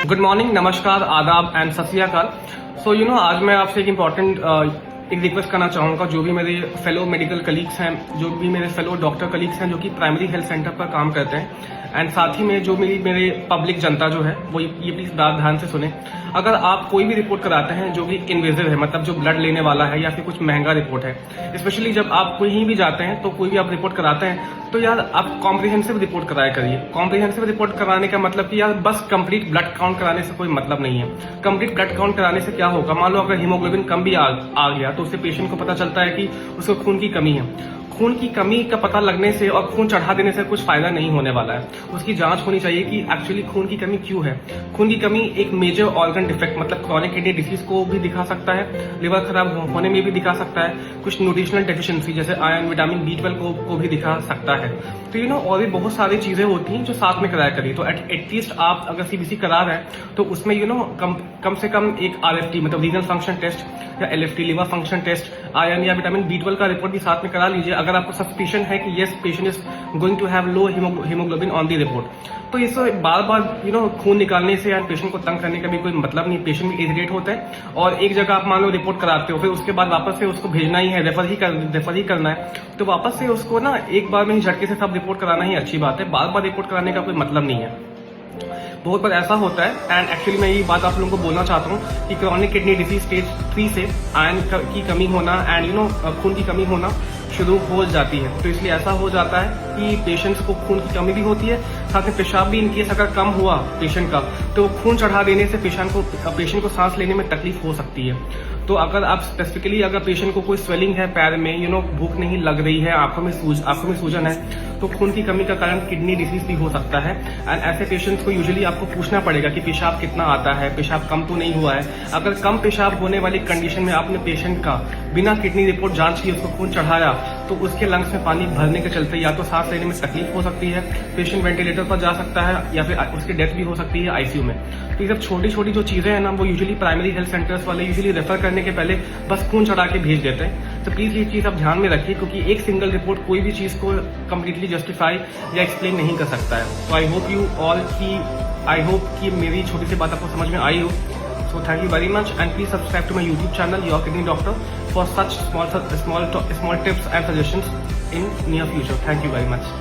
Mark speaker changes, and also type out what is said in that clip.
Speaker 1: Good morning, नमस्कार, आदाब and सत श्री अकाल। आज मैं आपसे एक इम्पॉर्टेंट एक रिक्वेस्ट करना चाहूँगा। जो भी मेरे फेलो मेडिकल कलीग्स हैं, जो भी मेरे फेलो डॉक्टर कलीग्स हैं जो कि प्राइमरी हेल्थ सेंटर पर काम करते हैं, एंड साथ ही में जो मेरे पब्लिक जनता जो है वो ये प्लीज ध्यान से सुने। अगर आप कोई भी रिपोर्ट कराते हैं जो भी इन्वेजिव है, मतलब जो ब्लड लेने वाला है या फिर कुछ महंगा रिपोर्ट है, स्पेशली जब आप कहीं भी जाते हैं तो कोई भी आप रिपोर्ट कराते हैं तो यार आप कॉम्प्रिहेंसिव रिपोर्ट कराया करिए। कॉम्प्रिहेंसिव रिपोर्ट कराने का मतलब कि यार बस कंप्लीट ब्लड काउंट कराने से कोई मतलब नहीं है। कंप्लीट ब्लड काउंट कराने से क्या होगा, मान लो अगर हीमोग्लोबिन कम भी आ गया तो उससे पेशेंट को पता चलता है कि उसको खून की कमी है। खून की कमी का पता लगने से और खून चढ़ा देने से कुछ फायदा नहीं होने वाला है। उसकी जांच होनी चाहिए कि एक्चुअली खून की कमी क्यों है। खून की कमी एक मेजर ऑर्गन डिफेक्ट मतलब क्रॉनिक किडनी डिसीज को भी दिखा सकता है, लिवर खराब होने में भी दिखा सकता है, कुछ न्यूट्रिशनल डेफिशिएंसी जैसे आयरन, विटामिन B12 को भी दिखा सकता है। तो और भी बहुत सारी चीजें होती हैं जो साथ में कराया करिए। तो एटलीस्ट आप अगर CBC करा रहे हैं तो उसमें कम से कम एक RFT मतलब रीनल फंक्शन टेस्ट या LFT liver function test, iron या विटामिन B12 का रिपोर्ट भी साथ में करा लीजिए अगर आपको सस्पिशन है कि yes patient is going to have low haemoglobin on the report. तो इससे बार बार खून निकालने से या पेशेंट को तंग करने का भी कोई मतलब नहीं। पेशेंट भी इरिटेट होते हैं और एक जगह आप मान लो रिपोर्ट कराते हो, फिर उसके बाद वापस से उसको भेजना ही है, रेफर ही करना है, तो वापस से उसको एक बार में ही झटके से सब रिपोर्ट कराना ही अच्छी बात है। बार बार रिपोर्ट कराने का कोई मतलब नहीं है। बहुत बार ऐसा होता है एंड एक्चुअली मैं ये बात आप लोगों को बोलना चाहता हूँ कि क्रॉनिक किडनी डिसीज स्टेज 3 से आयरन की कमी होना एंड खून की कमी होना शुरू हो जाती है। तो इसलिए ऐसा हो जाता है कि पेशेंट्स को खून की कमी भी होती है, साथ में पेशाब भी इनकेस अगर कम हुआ पेशेंट का तो खून चढ़ा देने से पेशेंट को सांस लेने में तकलीफ हो सकती है। तो अगर आप स्पेसिफिकली अगर पेशेंट को कोई स्वेलिंग है पैर में, भूख नहीं लग रही है, आंखों में सूजन है, तो खून की कमी का कारण किडनी डिसीज भी हो सकता है। एंड ऐसे पेशेंट्स को यूजुअली आपको पूछना पड़ेगा कि पेशाब कितना आता है, पेशाब कम तो नहीं हुआ है। अगर कम पेशाब होने वाली कंडीशन में आपने पेशेंट का बिना किडनी रिपोर्ट जांच की उसको खून चढ़ाया तो उसके लंग्स में पानी भरने के चलते या तो सांस लेने में तकलीफ हो सकती है, पेशेंट वेंटिलेटर पर जा सकता है या फिर उसकी डेथ भी हो सकती है ICU में। तो ये सब छोटी छोटी जो चीजें हैं ना वो यूजुअली प्राइमरी हेल्थ सेंटर्स वाले यूजुअली रेफर करने के पहले बस खून चढ़ा के भेज देते हैं। तो प्लीज ये चीज आप ध्यान में रखिए क्योंकि एक सिंगल रिपोर्ट कोई भी चीज को कम्प्लीटली जस्टिफाई या एक्सप्लेन नहीं कर सकता है। तो आई होप कि मेरी छोटी सी बात आपको समझ में आई हो। So thank you very much and please subscribe to my YouTube channel Your Kidney Doctor for such small tips and suggestions in near future. Thank you very much.